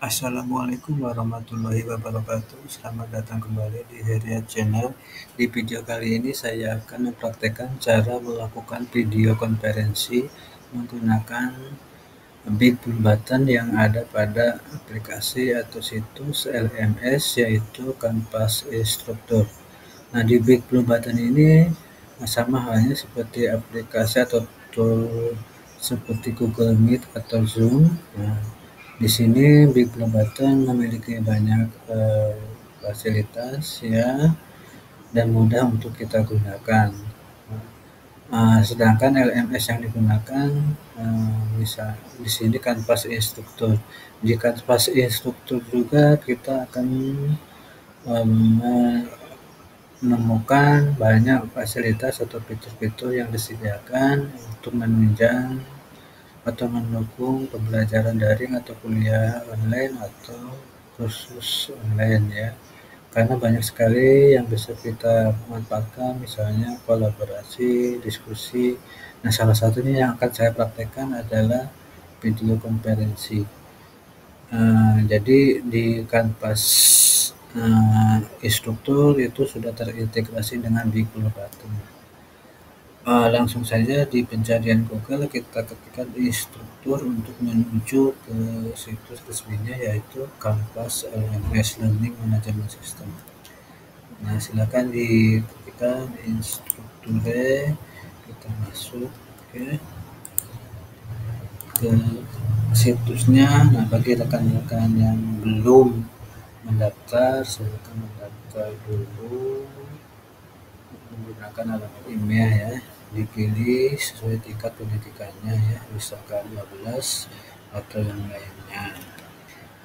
Assalamualaikum warahmatullahi wabarakatuh. Selamat datang kembali di Heria Channel. Di video kali ini saya akan mempraktekkan cara melakukan video konferensi menggunakan Big Blue Button yang ada pada aplikasi atau situs LMS, yaitu Canvas Instructor. Nah, di Big Blue Button ini sama halnya seperti aplikasi atau tool seperti Google Meet atau Zoom. Nah, di sini Big Blue Button memiliki banyak fasilitas ya, dan mudah untuk kita gunakan. Sedangkan LMS yang digunakan bisa di sini Canvas Instructor. Di Canvas Instructor juga kita akan menemukan banyak fasilitas atau fitur-fitur yang disediakan untuk menunjang atau mendukung pembelajaran daring atau kuliah online atau kursus online ya, karena banyak sekali yang bisa kita manfaatkan, misalnya kolaborasi, diskusi. Nah, salah satunya yang akan saya praktekkan adalah video konferensi. Jadi di Canvas Instruktur itu sudah terintegrasi dengan Big Blue Button. Langsung saja di pencarian Google kita ketikkan instruktur untuk menuju ke situs resminya, yaitu Canvas LMS Learning Management System. Nah, silakan diketikkan instruktur, kita masuk ke situsnya. Nah, bagi rekan-rekan yang belum mendaftar, silakan mendaftar dulu menggunakan alamat email ya, dipilih sesuai tingkat pendidikannya ya, misalkan 12 atau yang lainnya.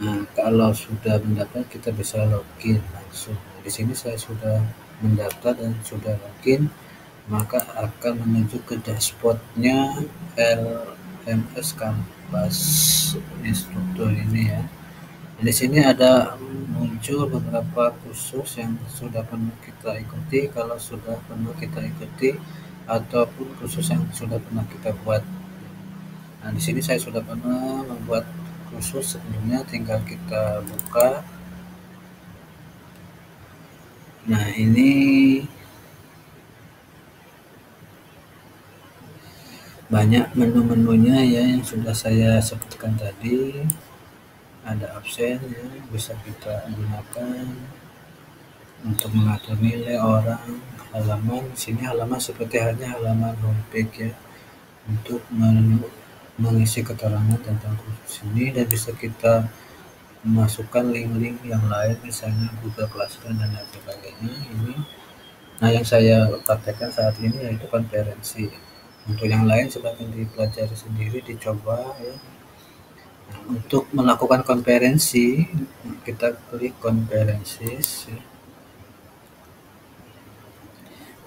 Nah, kalau sudah mendaftar kita bisa login langsung. Di sini saya sudah mendaftar dan sudah login, maka akan menuju ke dashboardnya LMS Canvas Instruktur ini ya. Di sini ada muncul beberapa kursus yang sudah pernah kita ikuti, kalau sudah pernah kita ikuti, ataupun kursus yang sudah pernah kita buat. Nah, di sini saya sudah pernah membuat kursus sebelumnya, tinggal kita buka. Nah, ini banyak menu-menunya ya yang sudah saya sebutkan tadi. Ada absen ya, bisa kita gunakan untuk mengatur nilai orang. Halaman, sini halaman seperti halnya halaman homepage ya, untuk mengisi keterangan tentang kursus ini, dan bisa kita masukkan link-link yang lain, misalnya Google Classroom dan lain sebagainya. Ini, nah, yang saya praktekkan saat ini yaitu konferensi. Untuk yang lain silakan dipelajari sendiri, dicoba ya. Nah, untuk melakukan konferensi kita klik konferensi ya.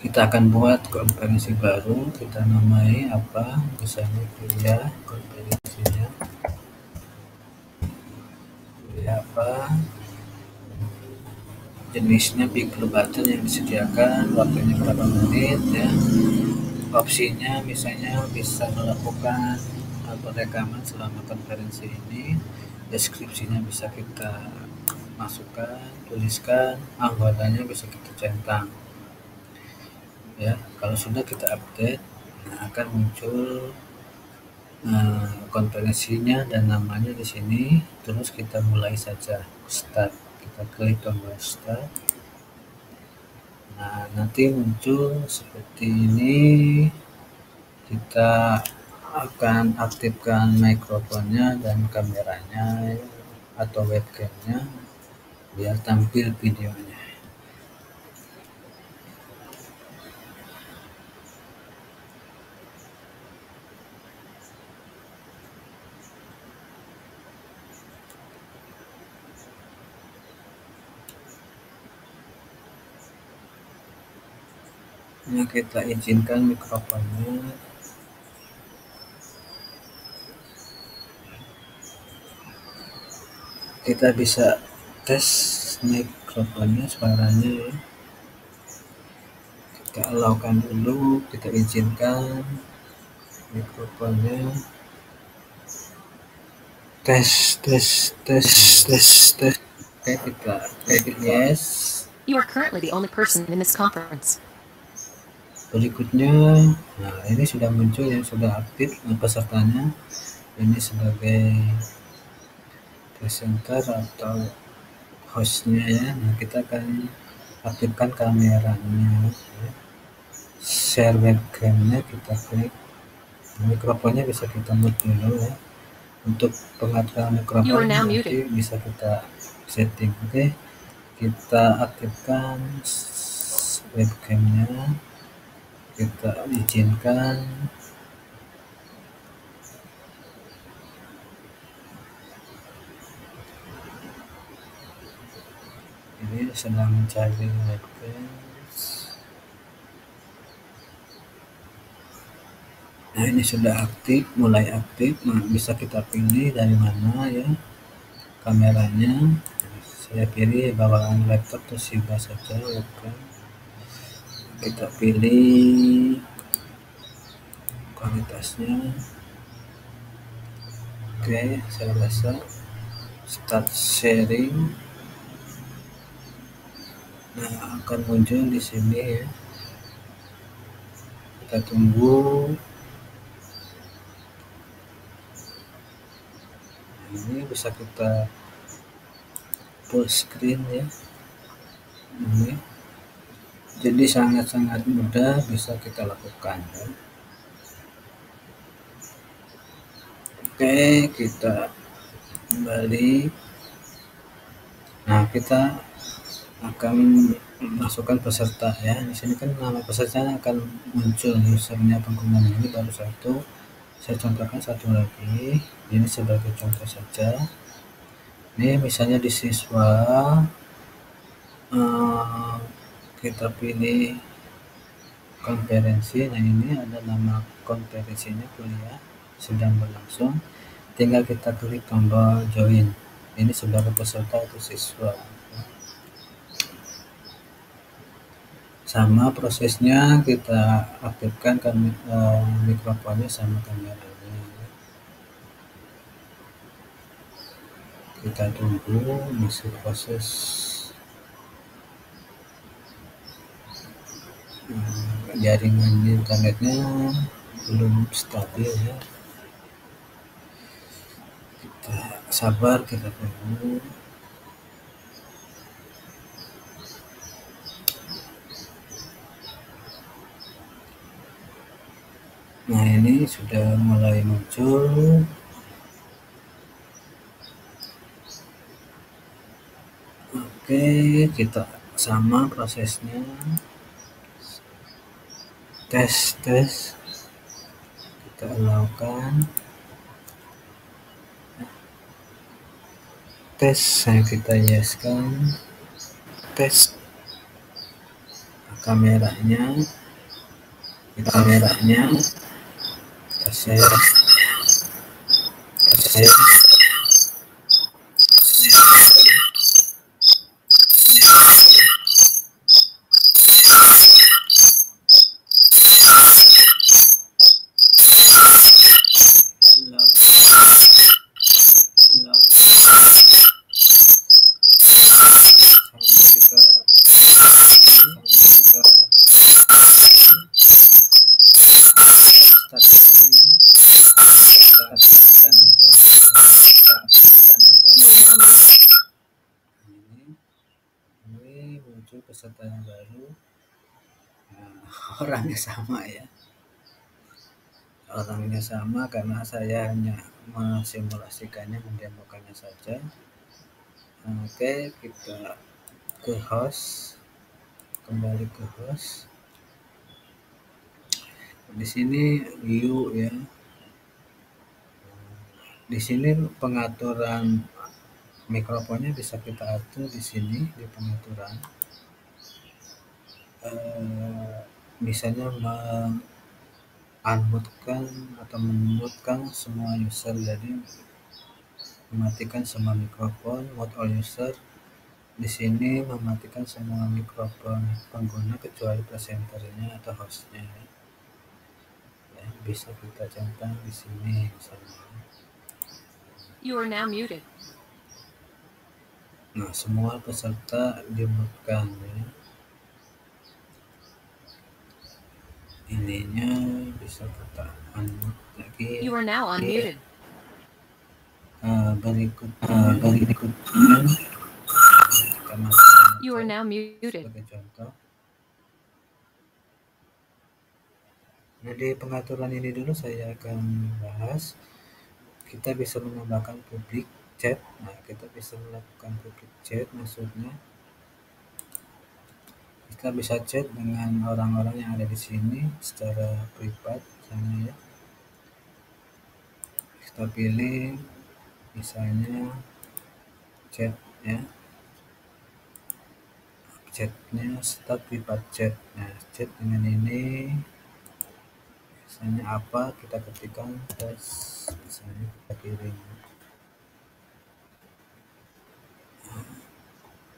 Kita akan buat konferensi baru, kita namai apa, misalnya kuliah konferensinya, kuliah apa, jenisnya Big Blue Button yang disediakan, waktunya berapa menit ya, opsinya misalnya bisa melakukan rekaman selama konferensi ini, deskripsinya bisa kita masukkan, tuliskan, anggotanya bisa kita centang ya. Kalau sudah kita update, akan muncul konferensinya dan namanya di sini. Terus kita mulai saja, start, kita klik tombol start. Nah, nanti muncul seperti ini. Kita akan aktifkan mikrofonnya dan kameranya atau webcamnya biar tampil videonya. Nah, kita izinkan mikrofonnya. Kita bisa tes mikrofonnya, suaranya ya. Kita allow-kan dulu, kita izinkan mikrofonnya. Tes tes tes tes tes. Oke, kita klik yes. You are currently the only person in this conference. Berikutnya, nah ini sudah muncul yang sudah aktif pesertanya. Ini sebagai presenter atau hostnya ya. Nah, kita akan aktifkan kameranya ya. Share webcamnya kita klik. Mikrofonnya bisa kita mute dulu ya. Untuk pengaturan mikrofon nanti bisa kita setting. Oke, kita aktifkan webcamnya, kita izinkan. Ini sedang mencari webcam. Nah, ini sudah aktif, mulai aktif. Nah, bisa kita pilih dari mana ya kameranya. Saya pilih bawaan laptop Toshiba saja webcam. Kita pilih kualitasnya. Oke, saya rasa start sharing. Nah, akan muncul di sini ya. Kita tunggu. Ini bisa kita full screen ya. Ini jadi sangat-sangat mudah bisa kita lakukan ya. Oke, kita kembali. Nah, kita akan masukkan peserta ya. Di sini kan nama pesertanya akan muncul, usernya penggunanya ini baru satu. Saya contohkan satu lagi. Ini sebagai contoh saja. Ini misalnya di siswa, kita pilih konferensi. Nah, ini ada nama konferensinya kuliah sedang berlangsung. Tinggal kita klik tombol join. Ini sebagai peserta atau siswa. Sama prosesnya, kita aktifkan mikrofonnya sama kameranya. Kita tunggu masih proses. Jaringan internetnya belum stabil ya. Kita sabar, kita tunggu. Nah, ini sudah mulai muncul. Oke, kita sama prosesnya. Tes kita lakukan. Tes kita yeskan. Tes kameranya, saya ini muncul peserta yang baru. Nah, orangnya sama ya. Orangnya sama karena saya hanya mensimulasikannya, mendemokannya saja. Oke, kita ke host, kembali ke host. Di sini view ya. Di sini pengaturan mikrofonnya bisa kita atur di sini di pengaturan. Misalnya unmute-kan atau memutkan semua user, jadi mematikan semua mikrofon, mute all user. Di sini mematikan semua mikrofon pengguna kecuali presenternya atau hostnya. Ya, bisa kita centang di sini misalnya. You are now muted. Nah, semua peserta dimutkan ya. Ininya bisa kita unmute lagi. You are now unmuted. Berikutnya kita You are now muted. sebagai contoh. Nah, di pengaturan ini dulu saya akan bahas. Kita bisa menambahkan public chat. Nah, kita bisa melakukan public chat, maksudnya kita bisa chat dengan orang-orang yang ada di sini secara privat, misalnya ya. Kita pilih misalnya chat ya, chatnya start private chat. Nah, chat dengan ini misalnya apa, kita ketikkan tes, misalnya kita kirim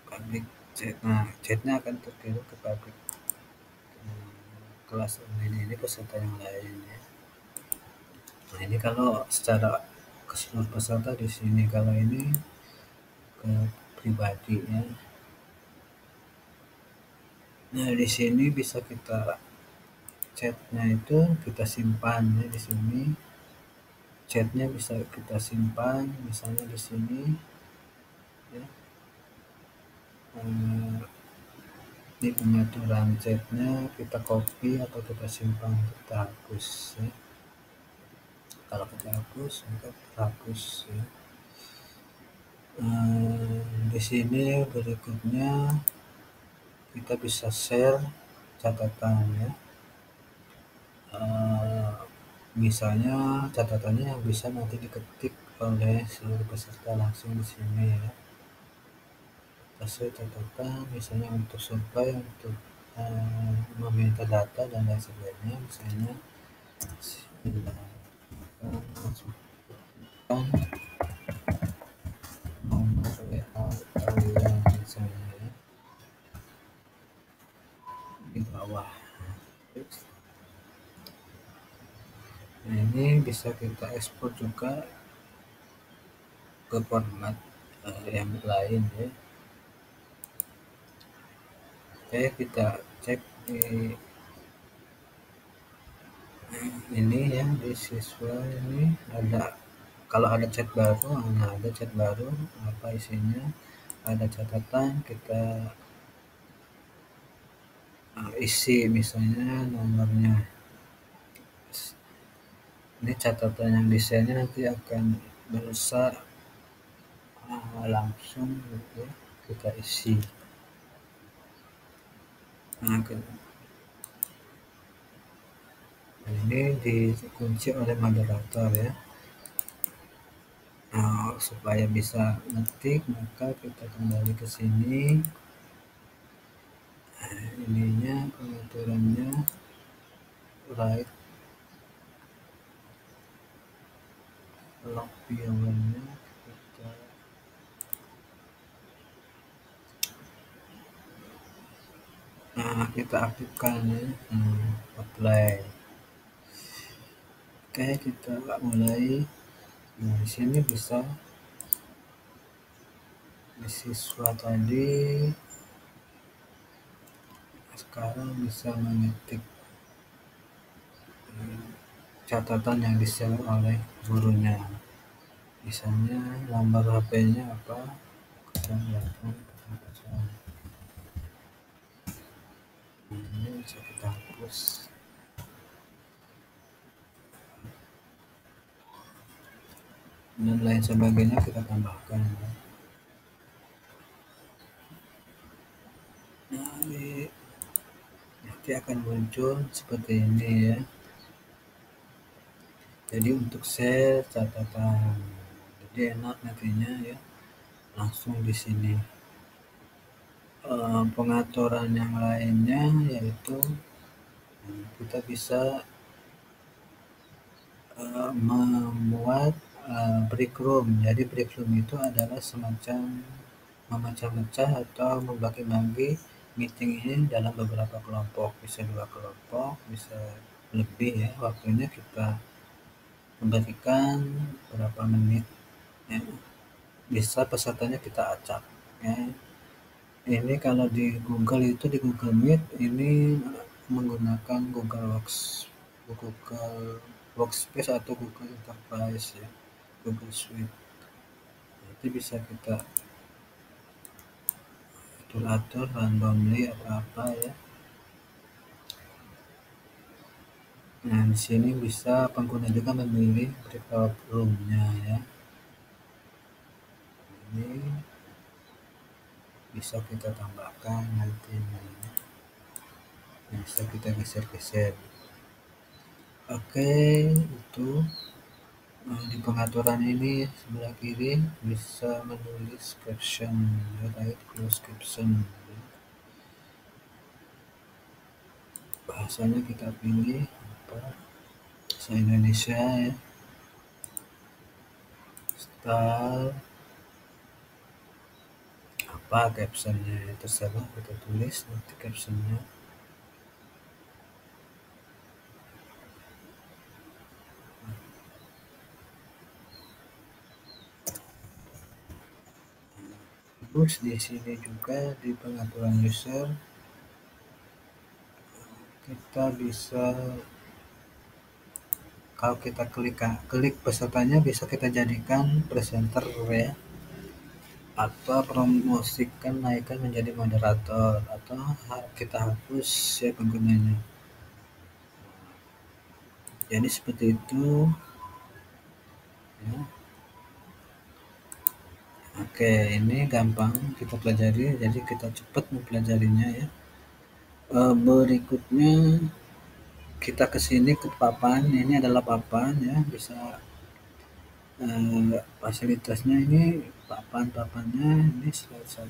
public chat. Nah, chatnya akan terkirim ke public kelas online ini peserta yang lain ya. Nah, ini kalau secara keseluruhan peserta di sini, kalau ini ke pribadi ya. Nah, di sini bisa kita chatnya itu kita simpan ya, di sini chatnya bisa kita simpan misalnya di sini ya. Di pengaturan chatnya kita copy atau kita simpan, kita hapus ya. Kalau kita hapus maka terhapus ya. Di sini berikutnya kita bisa share catatan ya. Misalnya catatannya yang bisa nanti diketik oleh seluruh peserta langsung di sini ya. Kita share catatan misalnya untuk survei, untuk meminta data dan lain sebagainya, misalnya nomor WA kalian misalnya ya, di bawah. Nah, ini bisa kita ekspor juga ke format yang lain ya. Oke, kita cek di ini ya, di siswa ini ada, kalau ada chat baru, nah ada chat baru, apa isinya, ada catatan, kita isi misalnya nomornya. Ini catatan yang desainnya nanti akan berusaha langsung gitu ya, kita isi. Nah, ini dikunci oleh moderator ya. Nah, supaya bisa ngetik maka kita kembali ke sini. Nah, ininya pengaturannya right lock viewernya kita aktifkan ya. Apply. Oke, kita mulai. Nah, di sini bisa di siswa tadi sekarang bisa mengetik catatan yang di-share oleh gurunya, misalnya nomor HP-nya apa, 08. Ini bisa kita hapus dan lain sebagainya kita tambahkan. Nah, nanti akan muncul seperti ini ya. Jadi untuk share catatan, jadi enak nantinya ya, langsung di sini. Pengaturan yang lainnya yaitu kita bisa membuat break room. Jadi break room itu adalah semacam memecah-mecah atau membagi-bagi meeting ini dalam beberapa kelompok, bisa 2 kelompok, bisa lebih ya. Waktunya kita memberikan berapa menit ya. Bisa pesertanya kita acak, ya. Ini kalau di Google itu di Google Meet ini menggunakan Google Workspace atau Google Enterprise, ya, Google Suite. Jadi bisa kita atur-atur randomly apa-apa, ya. Nah, di sini bisa pengguna juga memilih breakout room-nya, ya. Ini bisa kita tambahkan nantinya, ya. Bisa kita geser-geser. Oke, itu di pengaturan ini sebelah kiri bisa menulis caption, right, close caption. Bahasanya kita pilih apa, bahasa Indonesia, ya. Style apa captionnya, terserah kita tulis nanti captionnya. Terus di sini juga di pengaturan user kita bisa, kalau kita klik pesertanya bisa kita jadikan presenter, ya, atau promosikan naikkan menjadi moderator, atau kita hapus, ya, penggunanya. Jadi seperti itu, ya. Oke, ini gampang kita pelajari, jadi kita cepat mempelajarinya, ya. Berikutnya kita ke sini ke papan. Ini adalah papan, ya, bisa fasilitasnya ini papan-papannya ini slide 1,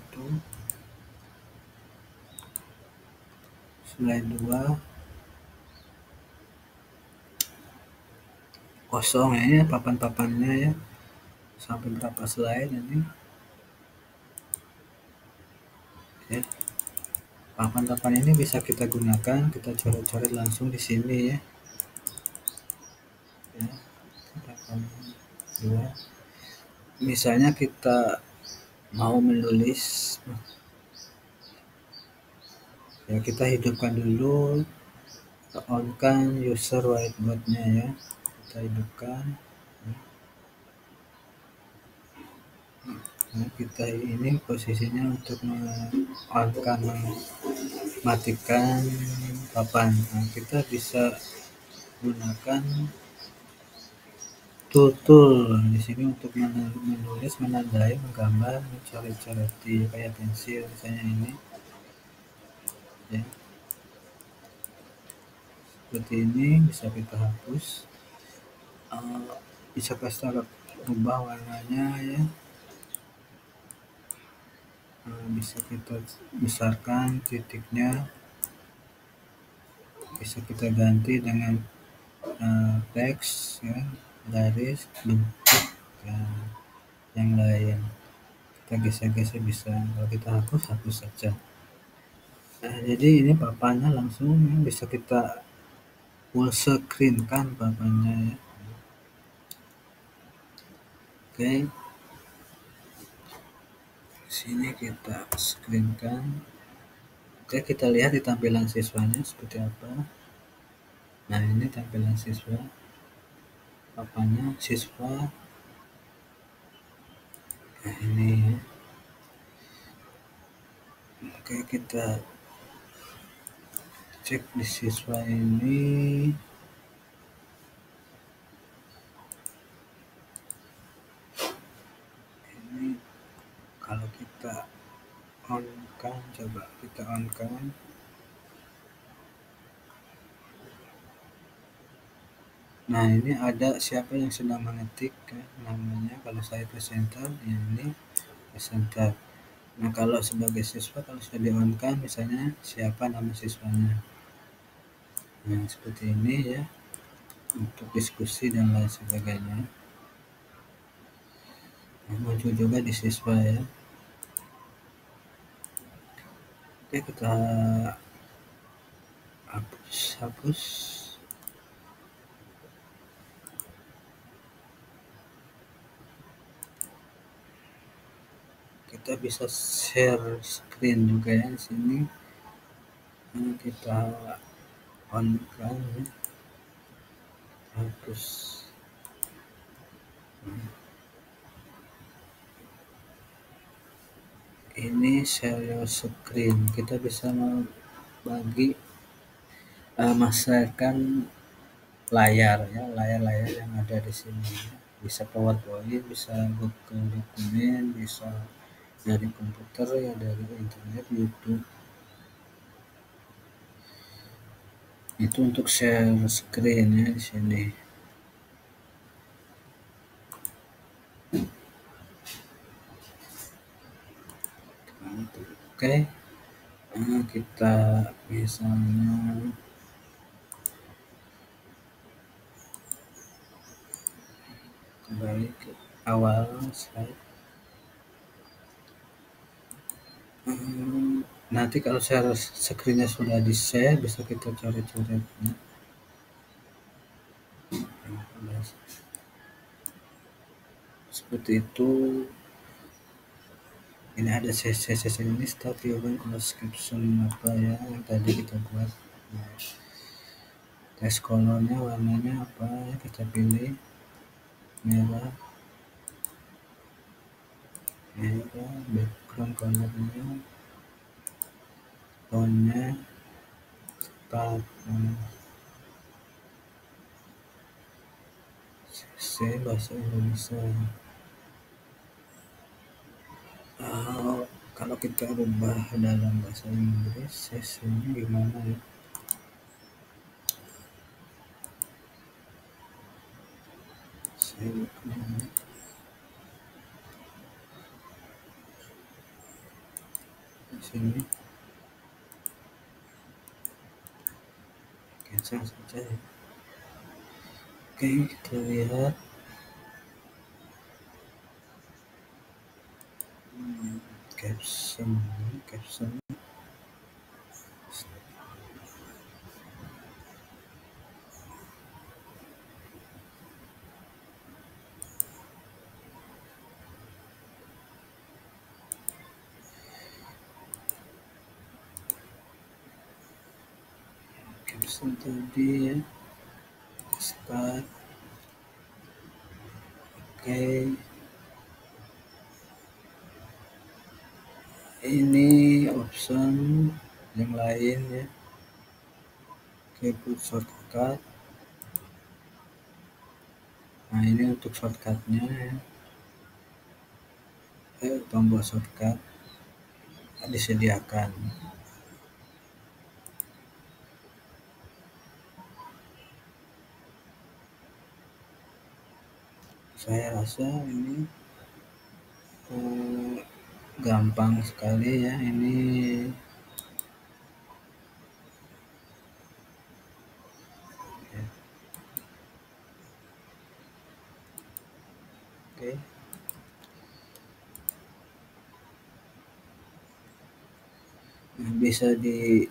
slide 2 kosong, ya, papan-papannya, ya, sampai berapa slide ini, ya. Papan-papan ini bisa kita gunakan, kita coret-coret langsung di sini, ya. Ya, papan 2. Misalnya kita mau menulis, ya, kita hidupkan dulu, on kan user whiteboard-nya, ya, kita hidupkan. Nah, kita ini posisinya untuk on-kan, mematikan papan. Nah, kita bisa gunakan tool di sini untuk menulis, menandai, menggambar, mencoret-coreti kayak pensil misalnya ini, ya. Seperti ini bisa kita hapus, bisa kita ubah warnanya, ya. Bisa kita besarkan titiknya, bisa kita ganti dengan teks, ya, garis, bentuk, ya, yang lain. Kita geser-geser bisa, kalau kita hapus saja. Nah, jadi ini papannya langsung, ya, bisa kita full screen kan papannya, ya. Oke, sini kita screen kan. Oke, kita lihat di tampilan siswanya seperti apa. Nah, ini tampilan siswa, papannya siswa. Nah, ini, ya. Oke, kita cek di siswa ini. Ini kalau kita on kan, coba kita on kan. Nah, ini ada siapa yang sedang mengetik, ya, namanya. Kalau saya presenter, ya, ini presenter. Nah, kalau sebagai siswa, kalau sudah di on kan misalnya siapa nama siswanya. Nah, seperti ini, ya, untuk diskusi dan lain sebagainya. Nah, muncul juga di siswa, ya. Oke, kita hapus. kita bisa share screen juga ya di sini. Kita on kan ya. Hapus. Ini share screen, kita bisa bagi masukkan layar ya, layar-layar yang ada di sini. Bisa PowerPoint, bisa Google dokumen, bisa dari komputer ya, dari internet, YouTube. Itu untuk share screen ya di sini. Oke. Kita misalnya kembali ke awal slide. Nanti kalau share screen-nya sudah di share, bisa kita coret-coret ya. Seperti itu. Ini ada sesi ini start viewing description apa ya yang tadi kita buat. Nah, teks colornya warnanya apa ya, kita pilih merah, background colornya, tone-nya start, bahasa Indonesia. Kalau kita rubah dalam bahasa Inggris, sesinya gimana ya? Sini cancel saja ya. Oke, kita lihat caption. Caption tadi ya, start. Oke, ini option yang lain ya. Keyboard shortcut. Nah, ini untuk shortcutnya ya. Tombol shortcut disediakan. Saya rasa ini gampang sekali ya ini. Oke. Nah, bisa di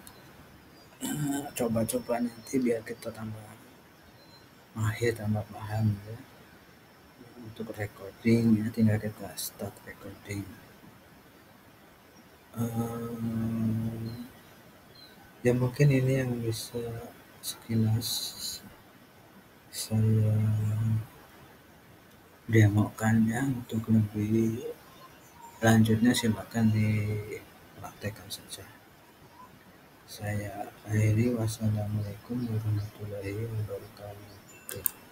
coba-coba nanti biar kita tambah mahir, tambah paham ya. Untuk recording ya, tinggal kita start recording. Ya mungkin ini yang bisa sekilas saya demokan ya. Untuk lebih lanjutnya silakan dipraktekkan saja. Saya akhiri, wassalamualaikum warahmatullahi wabarakatuh.